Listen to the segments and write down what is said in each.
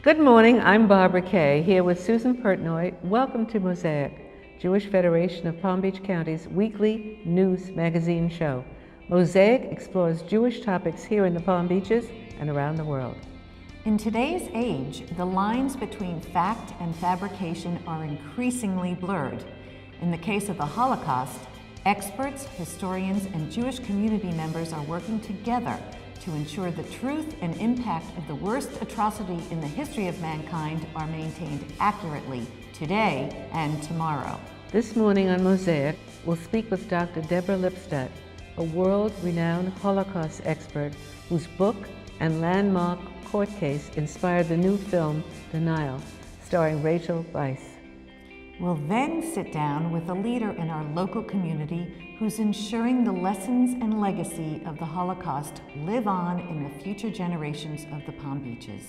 Good morning, I'm Barbara Kay, here with Susan Pertnoy. Welcome to Mosaic, Jewish Federation of Palm Beach County's weekly news magazine show. Mosaic explores Jewish topics here in the Palm Beaches and around the world. In today's age, the lines between fact and fabrication are increasingly blurred. In the case of the Holocaust, experts, historians, and Jewish community members are working together to ensure the truth and impact of the worst atrocity in the history of mankind are maintained accurately today and tomorrow. This morning on Mosaic, we'll speak with Dr. Deborah Lipstadt, a world-renowned Holocaust expert whose book and landmark court case inspired the new film, Denial, starring Rachel Weisz. We'll then sit down with a leader in our local community who's ensuring the lessons and legacy of the Holocaust live on in the future generations of the Palm Beaches.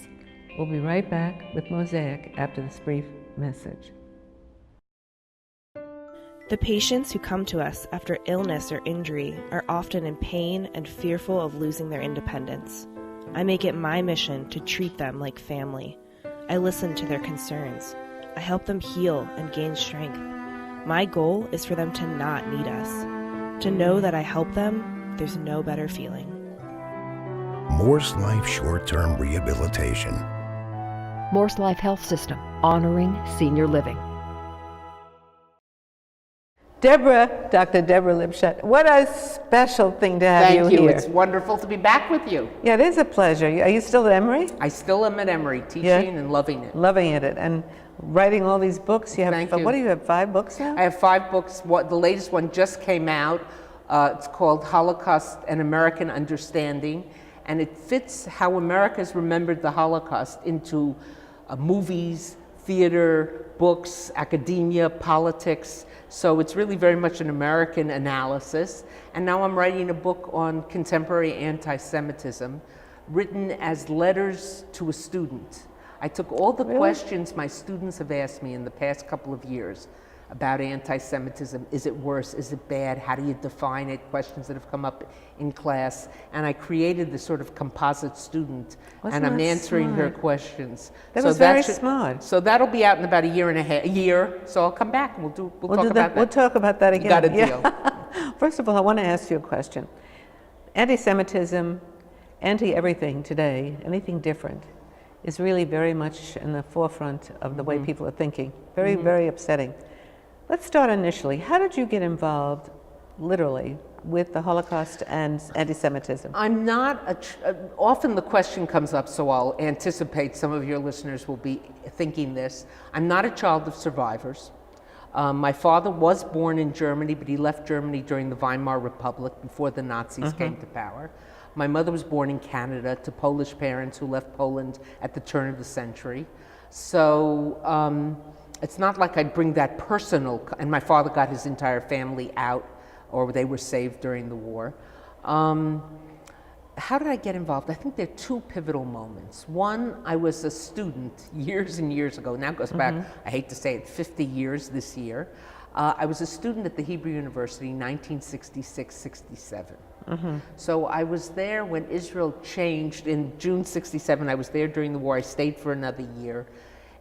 We'll be right back with Mosaic after this brief message. The patients who come to us after illness or injury are often in pain and fearful of losing their independence. I make it my mission to treat them like family. I listen to their concerns. I help them heal and gain strength. My goal is for them to not need us. To know that I help them, there's no better feeling. Morse Life Short-Term Rehabilitation. Morse Life Health System, honoring senior living. Dr. Deborah Lipstadt, what a special thing to have you here. Thank you. It's wonderful to be back with you. Yeah, it is a pleasure. Are you still at Emory? I still am at Emory, teaching and loving it. Loving it, and writing all these books. You have, Thank you. What do you have, 5 books now? I have 5 books. The latest one just came out. It's called Holocaust: An American Understanding, and it fits how America's remembered the Holocaust into movies, theater, books, academia, politics. So it's really very much an American analysis. And now I'm writing a book on contemporary anti-Semitism, written as letters to a student. I took all the questions my students have asked me in the past couple of years about anti-Semitism. Is it worse? Is it bad? How do you define it? Questions that have come up in class. And I created this sort of composite student, and I'm answering her questions. That was very smart. So that'll be out in about a year. So I'll come back and we'll talk about that. We'll talk about that again. Got a deal. First of all, I want to ask you a question. Anti-Semitism, anti-everything today, anything different, is really very much in the forefront of the way people are thinking. Very, very upsetting. Let's start initially. How did you get involved, literally, with the Holocaust and anti-Semitism? I'm not, often the question comes up, so I'll anticipate some of your listeners will be thinking this. I'm not a child of survivors. My father was born in Germany, but he left Germany during the Weimar Republic before the Nazis came to power. My mother was born in Canada to Polish parents who left Poland at the turn of the century. So it's not like I'd bring that personal, and my father got his entire family out, or they were saved during the war. How did I get involved? I think there are 2 pivotal moments. One, I was a student years and years ago. Now it goes back, I hate to say it, 50 years this year. I was a student at the Hebrew University in 1966-67. So I was there when Israel changed in June 67. I was there during the war. I stayed for another year.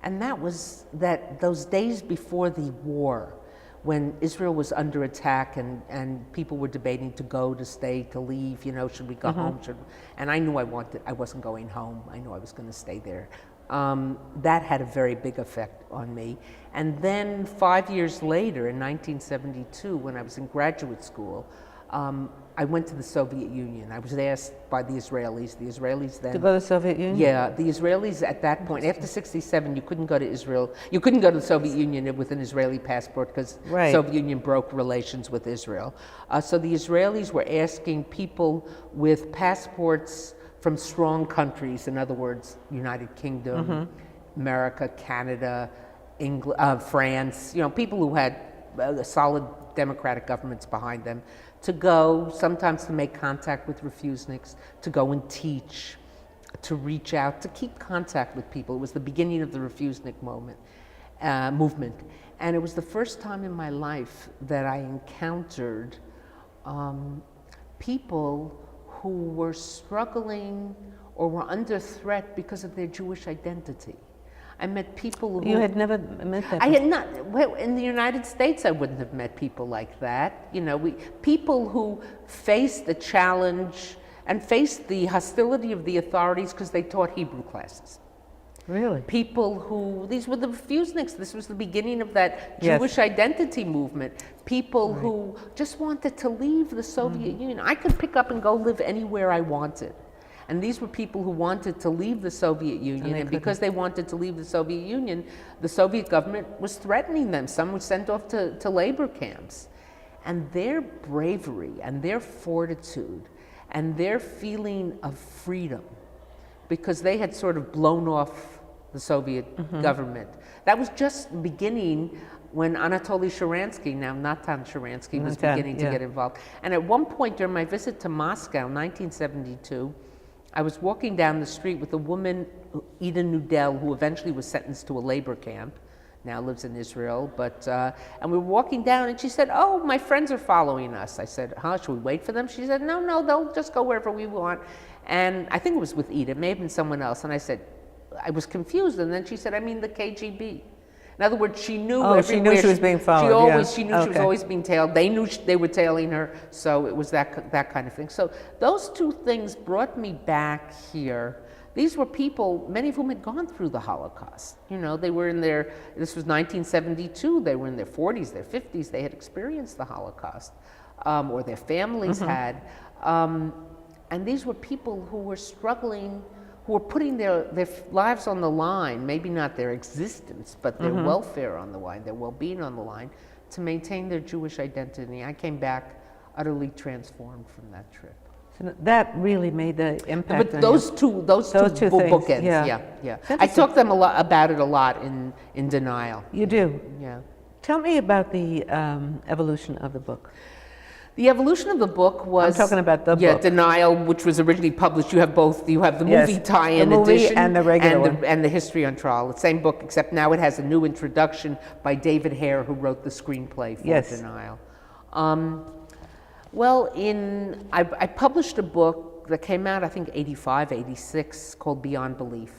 And that was those days before the war, when Israel was under attack and people were debating to go, to stay, to leave, you know, should we go home? And I knew I wasn't going home. I knew I was going to stay there. That had a very big effect on me. And then 5 years later, in 1972, when I was in graduate school, I went to the Soviet Union. I was asked by the Israelis then. To go to the Soviet Union? Yeah, the Israelis at that point, after 67, you couldn't go to Israel. You couldn't go to the Soviet Union with an Israeli passport because the Soviet Union broke relations with Israel. So the Israelis were asking people with passports from strong countries, in other words, United Kingdom, America, Canada, England, France, you know, people who had solid democratic governments behind them, to go, sometimes to make contact with refuseniks, to go and teach, to reach out, to keep contact with people. It was the beginning of the refusenik movement. And it was the first time in my life that I encountered people who were struggling or were under threat because of their Jewish identity. I met people who... You had never met that? I had not. Well, in the United States, I wouldn't have met people like that. You know, people who faced the challenge and faced the hostility of the authorities because they taught Hebrew classes. Really? People who, these were the Fuseniks, this was the beginning of that Jewish identity movement. People who just wanted to leave the Soviet Union. I could pick up and go live anywhere I wanted. And these were people who wanted to leave the Soviet Union, and because they wanted to leave the Soviet Union, the Soviet government was threatening them. Some were sent off to labor camps. And their bravery and their fortitude and their feeling of freedom, because they had sort of blown off the Soviet government. That was just beginning when Anatoly Sharansky, now Natan Sharansky, was beginning to get involved. And at one point during my visit to Moscow in 1972, I was walking down the street with a woman, Ida Nudel, who eventually was sentenced to a labor camp, now lives in Israel, and we were walking down and she said, "Oh, my friends are following us." I said, "Huh, should we wait for them?" She said, no, they'll just go wherever we want. And I think it was with Ida, it may have been someone else, and I said, I was confused, and then she said, "I mean the KGB." In other words, she knew everywhere. She knew she was being followed. She knew she was always being tailed. They knew they were tailing her, so it was that kind of thing. So those two things brought me back here. These were people, many of whom had gone through the Holocaust. You know, they were this was 1972, they were in their 40s, their 50s, they had experienced the Holocaust, or their families had. And these were people who were struggling, who were putting their lives on the line, maybe not their existence, but their welfare on the line, their well-being on the line, to maintain their Jewish identity. I came back utterly transformed from that trip. So that really made the impact. But those two bookends, yeah. I talk about it a lot in Denial. You do? Yeah. Tell me about the evolution of the book. The evolution of the book was... I'm talking about the book. Yeah, Denial, which was originally published. You have both. You have the movie tie-in edition and the regular one. And the History on Trial. The same book, except now it has a new introduction by David Hare, who wrote the screenplay for Denial. Well, I published a book that came out, I think, 85, 86, called Beyond Belief,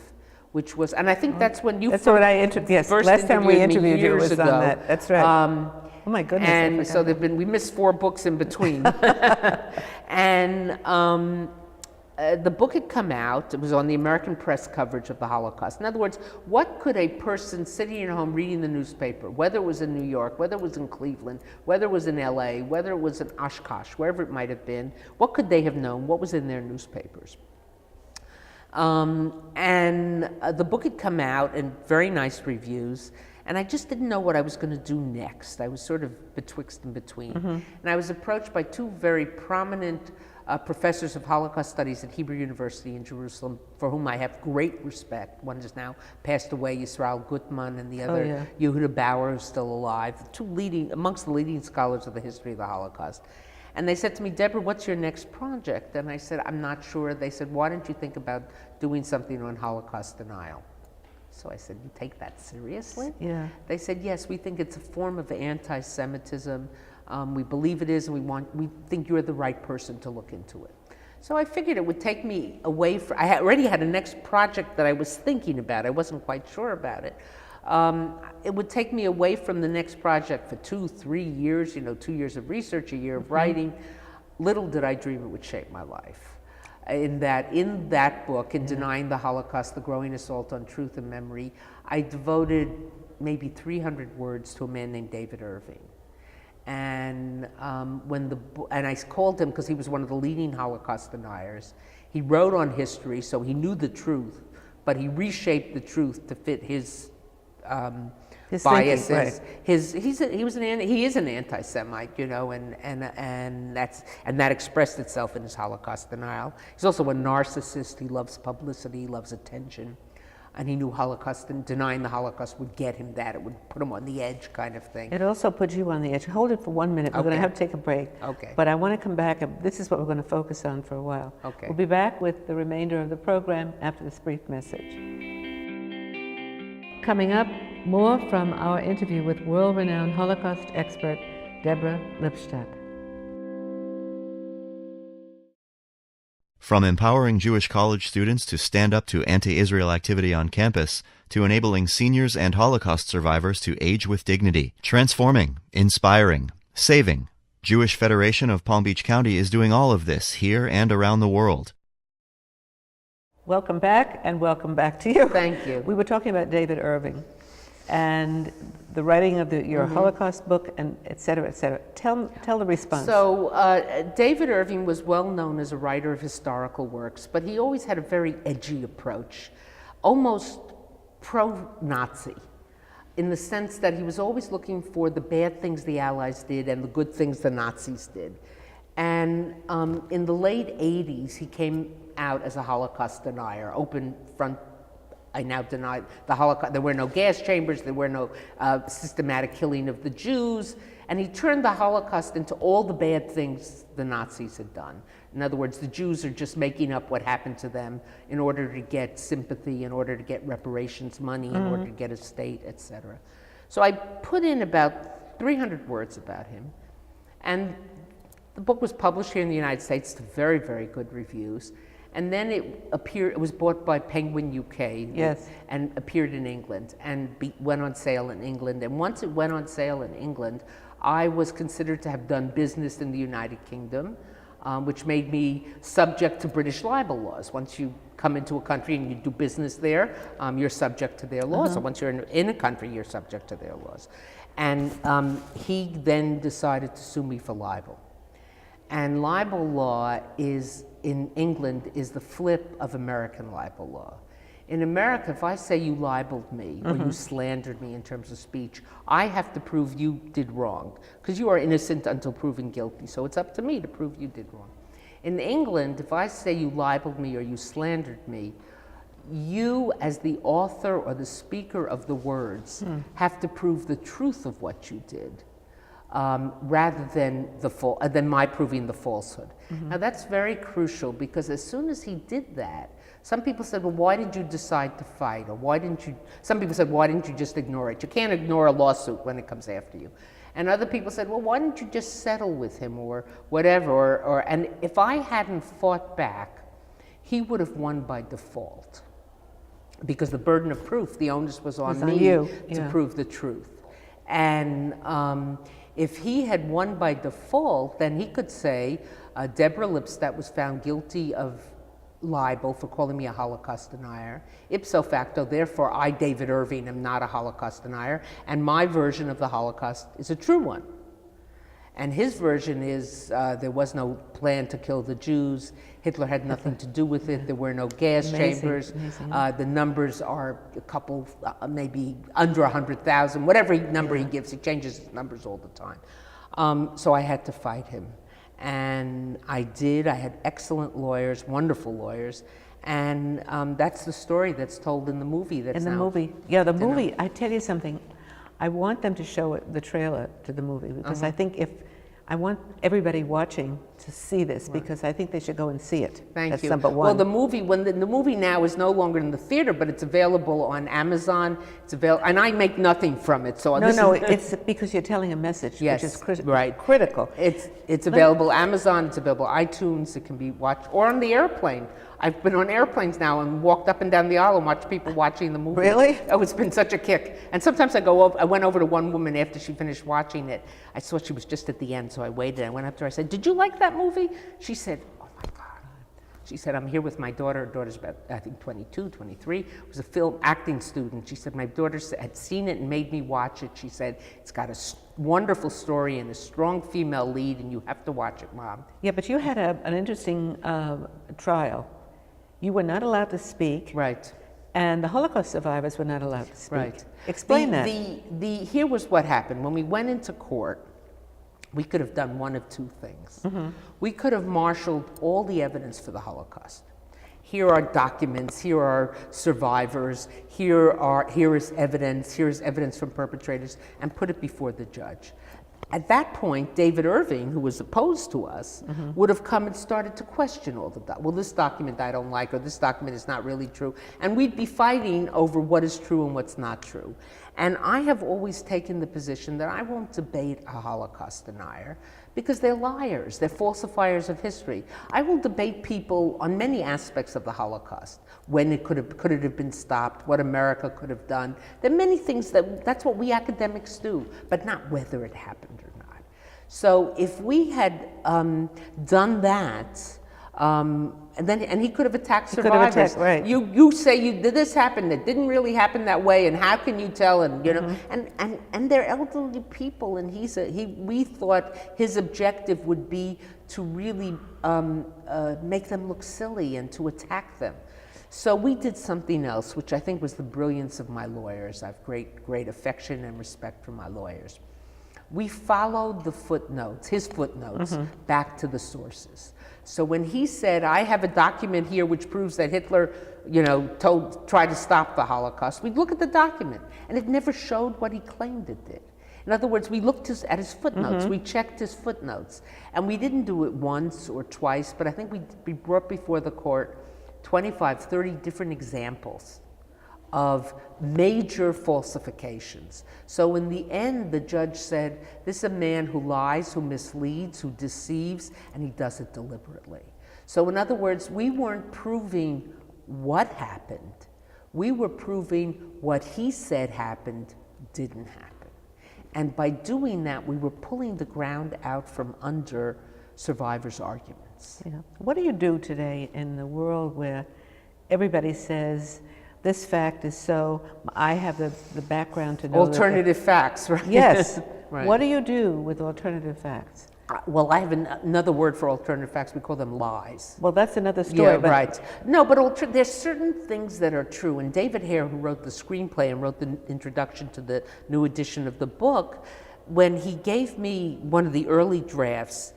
which was, and I think that's when you first last time we interviewed you was on that. That's right. Oh my goodness. And so we missed 4 books in between. And the book had come out. It was on the American press coverage of the Holocaust. In other words, what could a person sitting at home reading the newspaper, whether it was in New York, whether it was in Cleveland, whether it was in LA, whether it was in Oshkosh, wherever it might have been, what could they have known? What was in their newspapers? And the book had come out in very nice reviews. And I just didn't know what I was going to do next. I was sort of betwixt and between. And I was approached by 2 very prominent professors of Holocaust studies at Hebrew University in Jerusalem, for whom I have great respect. One has now passed away, Yisrael Gutman, and the other, Yehuda Bauer, who's still alive, amongst the leading scholars of the history of the Holocaust. And they said to me, "Deborah, what's your next project?" And I said, "I'm not sure." They said, "Why don't you think about doing something on Holocaust denial?" So I said, "You take that seriously?" Yeah. They said, "Yes, we think it's a form of anti-Semitism. We believe it is, and we think you're the right person to look into it." So I figured it would take me away from, I already had a next project that I was thinking about. I wasn't quite sure about it. It would take me away from the next project for 2-3 years, 2 years of research, a year of writing. Little did I dream it would shape my life. In that book, in Denying the Holocaust, The Growing Assault on Truth and Memory, I devoted maybe 300 words to a man named David Irving. And and I called him because he was one of the leading Holocaust deniers. He wrote on history, so he knew the truth, but he reshaped the truth to fit his biases. Thinking, right. He is an anti-Semite, and that expressed itself in his Holocaust denial. He's also a narcissist. He loves publicity, he loves attention, and he knew denying the Holocaust would get him that. It would put him on the edge, kind of thing. It also put you on the edge. Hold it for 1 minute. We're going to have to take a break. Okay. But I want to come back. This is what we're going to focus on for a while. Okay. We'll be back with the remainder of the program after this brief message. Coming up, more from our interview with world-renowned Holocaust expert Deborah Lipstadt. From empowering Jewish college students to stand up to anti-Israel activity on campus, to enabling seniors and Holocaust survivors to age with dignity, transforming, inspiring, saving, Jewish Federation of Palm Beach County is doing all of this here and around the world. Welcome back, and welcome back to you. Thank you. We were talking about David Irving and the writing of your Holocaust book, and et cetera, et cetera. Tell the response. So David Irving was well known as a writer of historical works, but he always had a very edgy approach, almost pro-Nazi, in the sense that he was always looking for the bad things the Allies did and the good things the Nazis did. And in the late 80s, he came out as a Holocaust denier, open front. I now deny the Holocaust. There were no gas chambers, there were no systematic killing of the Jews, and he turned the Holocaust into all the bad things the Nazis had done. In other words, the Jews are just making up what happened to them in order to get sympathy, in order to get reparations money, in order to get a state, etc. So I put in about 300 words about him, and the book was published here in the United States to very, very good reviews. And then it was bought by Penguin UK, yes, and appeared in England, and went on sale in England. And once it went on sale in England, I was considered to have done business in the United Kingdom, which made me subject to British libel laws. Once you come into a country and you do business there, you're subject to their laws. So once you're in a country, you're subject to their laws. And he then decided to sue me for libel. And libel law in England is the flip of American libel law. In America, if I say you libeled me or you slandered me in terms of speech, I have to prove you did wrong, because you are innocent until proven guilty. So it's up to me to prove you did wrong. In England, if I say you libeled me or you slandered me, you as the author or the speaker of the words have to prove the truth of what you did. Rather than my proving the falsehood. Now that's very crucial, because as soon as he did that, some people said, well, why did you decide to fight? Or some people said, why didn't you just ignore it? You can't ignore a lawsuit when it comes after you. And other people said, well, why didn't you just settle with him or whatever? And if I hadn't fought back, he would have won by default. Because the burden of proof, the onus was on me to prove the truth. And if he had won by default, then he could say, Deborah Lipstadt was found guilty of libel for calling me a Holocaust denier. Ipso facto, therefore, I, David Irving, am not a Holocaust denier, and my version of the Holocaust is a true one. And his version is there was no plan to kill the Jews. Hitler had nothing to do with it. There were no gas chambers. The numbers are a couple, maybe under 100,000, whatever number he gives. He changes his numbers all the time. So I had to fight him. And I did. I had excellent lawyers, wonderful lawyers. And that's the story that's told in the movie. The movie, I tell you something. I want them to show the trailer to the movie, because I think I want everybody watching to see this, because I think they should go and see it. That's you. Number one. Well, the movie now is no longer in the theater, but it's available on Amazon. It's available, and I make nothing from it. So it's because you're telling a message, which is critical. It's available Amazon. It's available iTunes. It can be watched, or on the airplane. I've been on airplanes now and walked up and down the aisle and watched people watching the movie. Really? Oh, it's been such a kick. And sometimes I went over to one woman after she finished watching it. I saw she was just at the end, so I waited. I went up to her, I said, did you like that movie? She said, oh my God. She said, I'm here with my daughter. Her daughter's about, I think, 22, 23. Was a film acting student. She said, my daughter had seen it and made me watch it. She said, it's got a wonderful story and a strong female lead, and you have to watch it, Mom. Yeah, but you had an interesting trial. You were not allowed to speak. Right. And the Holocaust survivors were not allowed to speak. Right. Explain that. Here was what happened. When we went into court, we could have done one of two things. We could have marshaled all the evidence for the Holocaust. Here are documents, here are survivors, here is evidence from perpetrators, and put it before the judge. At that point, David Irving, who was opposed to us, would have come and started to question all the documents. Well, this document I don't like, or this document is not really true. And we'd be fighting over what is true and what's not true. And I have always taken the position that I won't debate a Holocaust denier because they're liars, they're falsifiers of history. I will debate people on many aspects of the Holocaust, when it could it have been stopped, what America could have done. There are many things that's what we academics do, but not whether it happened or not. So if we had done that, and he could have attacked survivors. Right. You say this happened, it didn't really happen that way, and how can you tell? And you know, and they're elderly people, and we thought his objective would be to really make them look silly and to attack them. So we did something else, which I think was the brilliance of my lawyers. I have great affection and respect for my lawyers. We followed the footnotes, his footnotes, back to the sources. So when he said, I have a document here which proves that Hitler, tried to stop the Holocaust, we'd look at the document, and it never showed what he claimed it did. In other words, we looked at his footnotes, we checked his footnotes, and we didn't do it once or twice, but I think we brought before the court 25, 30 different examples of major falsifications. So in the end, the judge said, this is a man who lies, who misleads, who deceives, and he does it deliberately. So in other words, we weren't proving what happened. We were proving what he said happened didn't happen. And by doing that, we were pulling the ground out from under survivors' arguments. Yeah. What do you do today in the world where everybody says, this fact is so, I have the background to know alternative facts, right? Yes. Right. What do you do with alternative facts? Well, I have another word for alternative facts. We call them lies. Well, that's another story. Yeah, right. No, but there's certain things that are true. And David Hare, who wrote the screenplay and wrote the introduction to the new edition of the book, when he gave me one of the early drafts,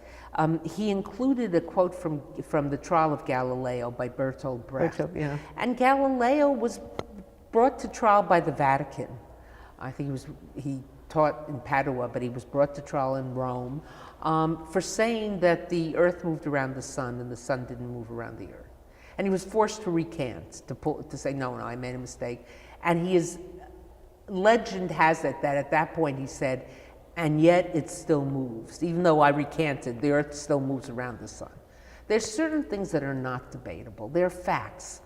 he included a quote from The Trial of Galileo by Bertolt Brecht. Yeah. And Galileo was brought to trial by the Vatican. I think he taught in Padua, but he was brought to trial in Rome for saying that the earth moved around the sun and the sun didn't move around the earth. And he was forced to recant, to say, no, I made a mistake. And legend has it that at that point he said, and yet it still moves. Even though I recanted, the earth still moves around the sun. There's certain things that are not debatable. They're facts.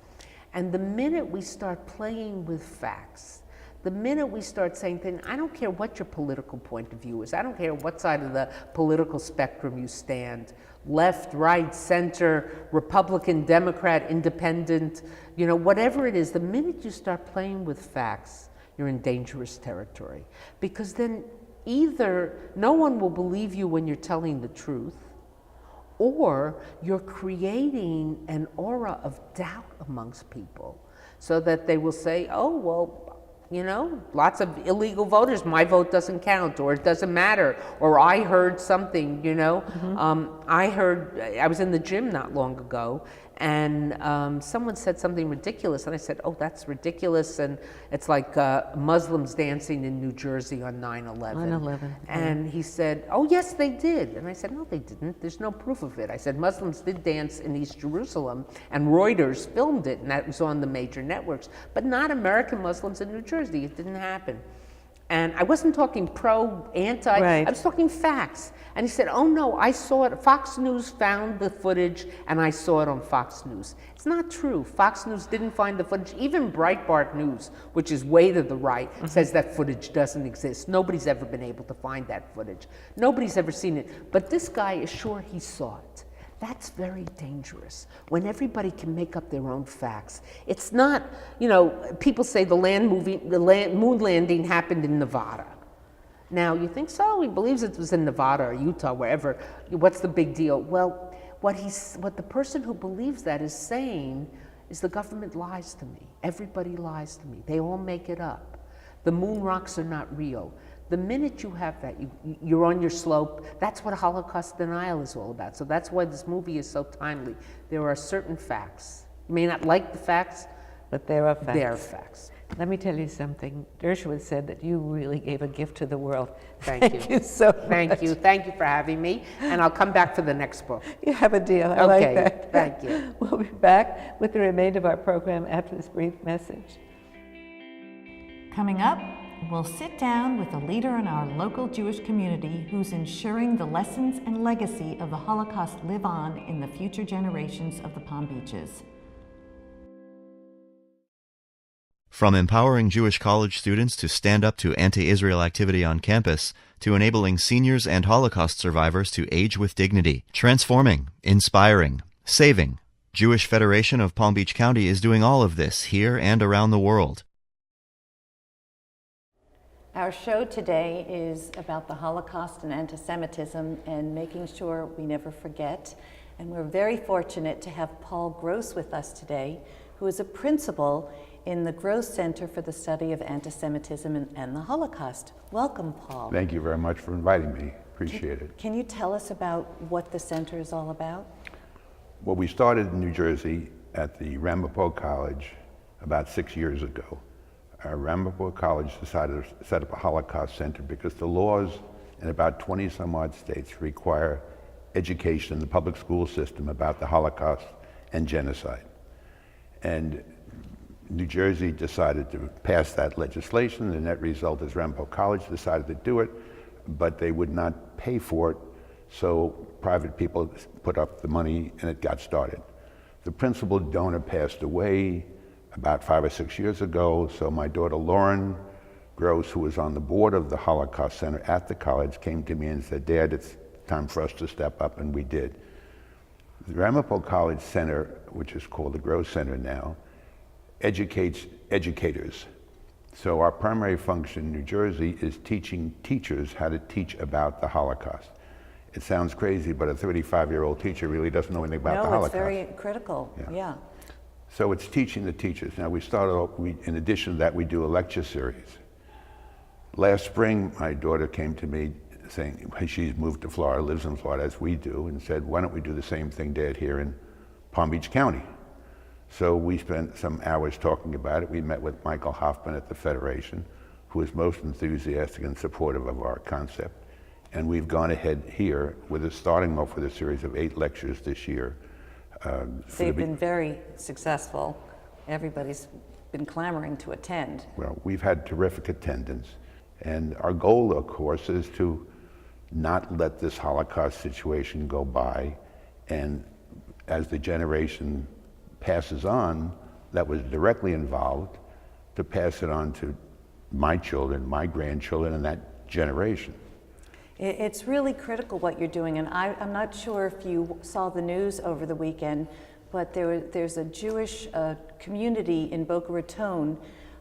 And the minute we start playing with facts, the minute we start saying things, I don't care what your political point of view is. I don't care what side of the political spectrum you stand, left, right, center, Republican, Democrat, independent, whatever it is, the minute you start playing with facts, you're in dangerous territory. Because then either no one will believe you when you're telling the truth, or you're creating an aura of doubt amongst people so that they will say, oh, well, lots of illegal voters, my vote doesn't count, or it doesn't matter, or I heard something, I was in the gym not long ago, and someone said something ridiculous, and I said, oh, that's ridiculous, and it's like Muslims dancing in New Jersey on 9/11. 9/11. And he said, oh, yes, they did. And I said, no, they didn't. There's no proof of it. I said, Muslims did dance in East Jerusalem, and Reuters filmed it, and that was on the major networks, but not American Muslims in New Jersey. It didn't happen. And I wasn't talking pro, anti, right. I was talking facts. And he said, oh no, I saw it, Fox News found the footage and I saw it on Fox News. It's not true. Fox News didn't find the footage. Even Breitbart News, which is way to the right, says that footage doesn't exist. Nobody's ever been able to find that footage. Nobody's ever seen it. But this guy is sure he saw it. That's very dangerous when everybody can make up their own facts. It's not, people say the moon landing happened in Nevada. Now you think, so he believes it was in Nevada or Utah, wherever. What's the big deal? Well, what the person who believes that is saying is the government lies to me. Everybody lies to me. They all make it up. The moon rocks are not real. The minute you have that, you're on your slope. That's what Holocaust denial is all about. So that's why this movie is so timely. There are certain facts. You may not like the facts, but there are facts. There are facts. Let me tell you something. Dershowitz said that you really gave a gift to the world. Thank you. So much. Thank you. Thank you for having me. And I'll come back for the next book. You have a deal. I like that. Thank you. We'll be back with the remainder of our program after this brief message. Coming up, we'll sit down with a leader in our local Jewish community who's ensuring the lessons and legacy of the Holocaust live on in the future generations of the Palm Beaches. From empowering Jewish college students to stand up to anti-Israel activity on campus, to enabling seniors and Holocaust survivors to age with dignity, transforming, inspiring, saving, Jewish Federation of Palm Beach County is doing all of this here and around the world. Our show today is about the Holocaust and anti-Semitism and making sure we never forget. And we're very fortunate to have Paul Gross with us today, who is a principal in the Gross Center for the Study of Anti-Semitism and the Holocaust. Welcome, Paul. Thank you very much for inviting me. Appreciate it. Can you tell us about what the center is all about? Well, we started in New Jersey at the Ramapo College about 6 years ago. Ramapo College decided to set up a Holocaust Center because the laws in about 20 some odd states require education in the public school system about the Holocaust and genocide. And New Jersey decided to pass that legislation. The net result is Ramapo College decided to do it, but they would not pay for it, so private people put up the money and it got started. The principal donor passed away about 5 or 6 years ago, so my daughter Lauren Gross, who was on the board of the Holocaust Center at the college, came to me and said, "Dad, it's time for us to step up," and we did. The Ramapo College Center, which is called the Gross Center now, educates educators. So our primary function in New Jersey is teaching teachers how to teach about the Holocaust. It sounds crazy, but a 35-year-old teacher really doesn't know anything about the Holocaust. No, it's very critical, yeah. So it's teaching the teachers. Now we started off, in addition to that, we do a lecture series. Last spring, my daughter came to me saying, she's moved to Florida, lives in Florida as we do, and said, "Why don't we do the same thing, Dad, here in Palm Beach County?" So we spent some hours talking about it. We met with Michael Hoffman at the Federation, who is most enthusiastic and supportive of our concept. And we've gone ahead here with starting off with a series of 8 lectures this year. They've been very successful. Everybody's been clamoring to attend. Well, we've had terrific attendance. And our goal, of course, is to not let this Holocaust situation go by. And as the generation passes on that was directly involved, to pass it on to my children, my grandchildren, and that generation. It's really critical what you're doing, and I'm not sure if you saw the news over the weekend, but there's a Jewish community in Boca Raton,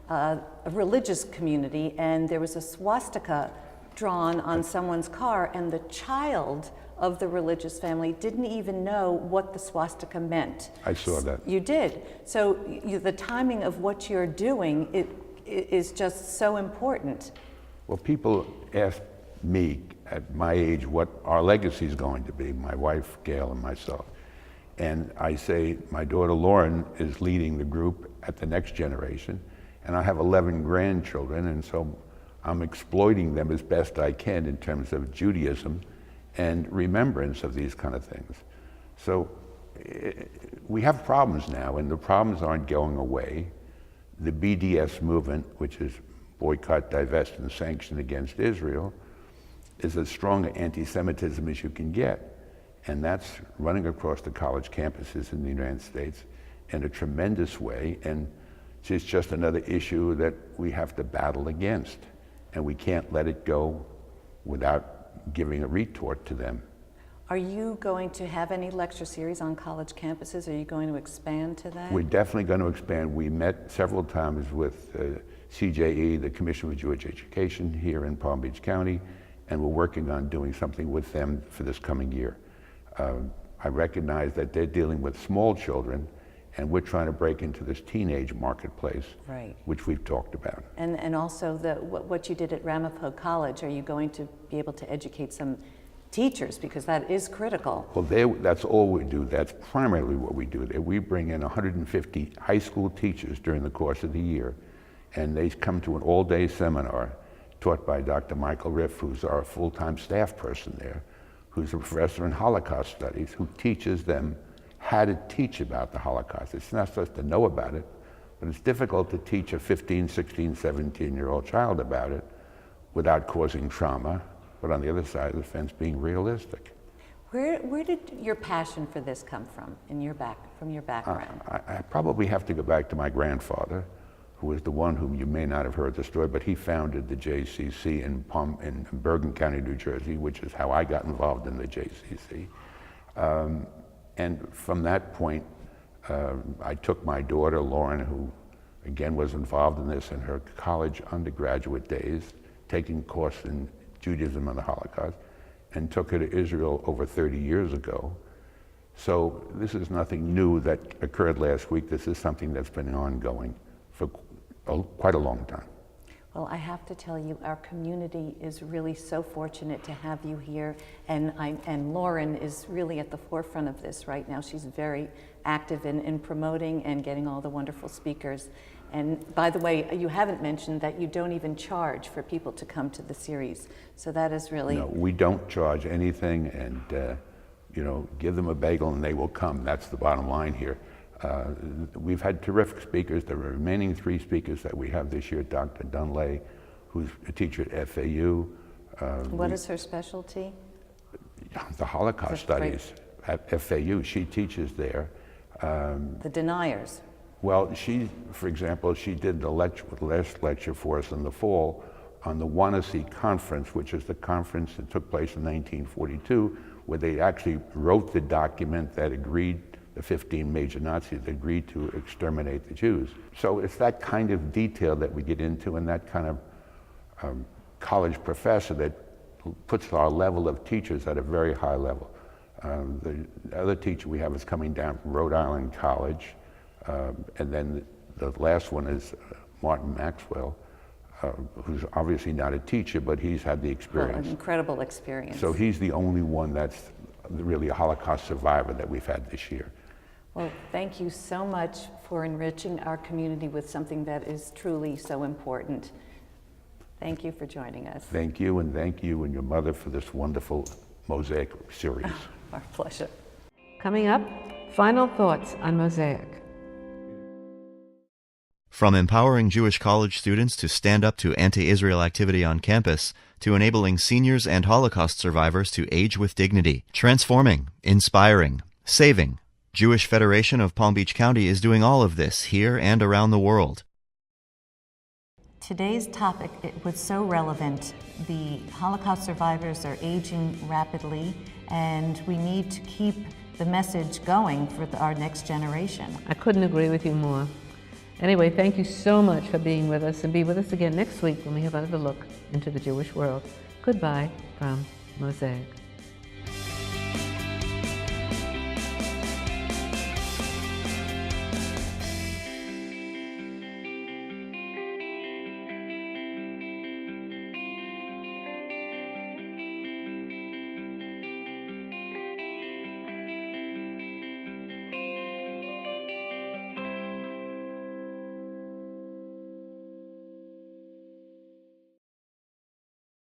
a religious community, and there was a swastika drawn on someone's car, and the child of the religious family didn't even know what the swastika meant. I saw that. You did. So the timing of what you're doing is just so important. Well, people ask me at my age what our legacy is going to be, my wife, Gail, and myself. And I say my daughter Lauren is leading the group at the next generation, and I have 11 grandchildren, and so I'm exploiting them as best I can in terms of Judaism and remembrance of these kind of things. So we have problems now, and the problems aren't going away. The BDS movement, which is boycott, divest, and sanction against Israel, is as strong anti-Semitism as you can get. And that's running across the college campuses in the United States in a tremendous way, and it's just another issue that we have to battle against. And we can't let it go without giving a retort to them. Are you going to have any lecture series on college campuses? Are you going to expand to that? We're definitely going to expand. We met several times with CJE, the Commission for Jewish Education here in Palm Beach County, and we're working on doing something with them for this coming year. I recognize that they're dealing with small children, and we're trying to break into this teenage marketplace, right, which we've talked about. And also what you did at Ramapo College, are you going to be able to educate some teachers, because that is critical? Well, that's all we do. That's primarily what we do there. We bring in 150 high school teachers during the course of the year, and they come to an all-day seminar taught by Dr. Michael Riff, who's our full-time staff person there, who's a professor in Holocaust studies, who teaches them how to teach about the Holocaust. It's not supposed to know about it, But it's difficult to teach a 15, 16, 17-year-old child about it without causing trauma, but on the other side of the fence, being realistic. Where did your passion for this come from, from your background? I probably have to go back to my grandfather, who was the one whom you may not have heard the story, but he founded the JCC in Bergen County, New Jersey, which is how I got involved in the JCC. And from that point, I took my daughter, Lauren, who again was involved in this in her college undergraduate days, taking courses in Judaism and the Holocaust, and took her to Israel over 30 years ago. So this is nothing new that occurred last week. This is something that's been ongoing for quite a long time. Well, I have to tell you, our community is really so fortunate to have you here, and Lauren is really at the forefront of this right now. She's very active in promoting and getting all the wonderful speakers. And by the way, you haven't mentioned that you don't even charge for people to come to the series. So that is really... No, we don't charge anything, and you know, give them a bagel and they will come. That's the bottom line here. We've had terrific speakers. The remaining 3 speakers that we have this year, Dr. Dunlay, who's a teacher at FAU. What is her specialty? The Holocaust studies at FAU. She teaches there. The deniers. Well, for example, she did the last lecture for us in the fall on the Wannsee Conference, which is the conference that took place in 1942, where they actually wrote the document that agreed, the 15 major Nazis agreed to exterminate the Jews. So it's that kind of detail that we get into, and that kind of college professor that puts our level of teachers at a very high level. The other teacher we have is coming down from Rhode Island College, and then the last one is Martin Maxwell, who's obviously not a teacher, but he's had the experience. Well, an incredible experience. So he's the only one that's really a Holocaust survivor that we've had this year. Well, thank you so much for enriching our community with something that is truly so important. Thank you for joining us. Thank you, and your mother for this wonderful Mosaic series. Our pleasure. Coming up, final thoughts on Mosaic. From empowering Jewish college students to stand up to anti-Israel activity on campus, to enabling seniors and Holocaust survivors to age with dignity, transforming, inspiring, saving, Jewish Federation of Palm Beach County is doing all of this here and around the world. Today's topic, it was so relevant. The Holocaust survivors are aging rapidly, and we need to keep the message going for our next generation. I couldn't agree with you more. Anyway, thank you so much for being with us, and be with us again next week when we have another look into the Jewish world. Goodbye from Mosaic.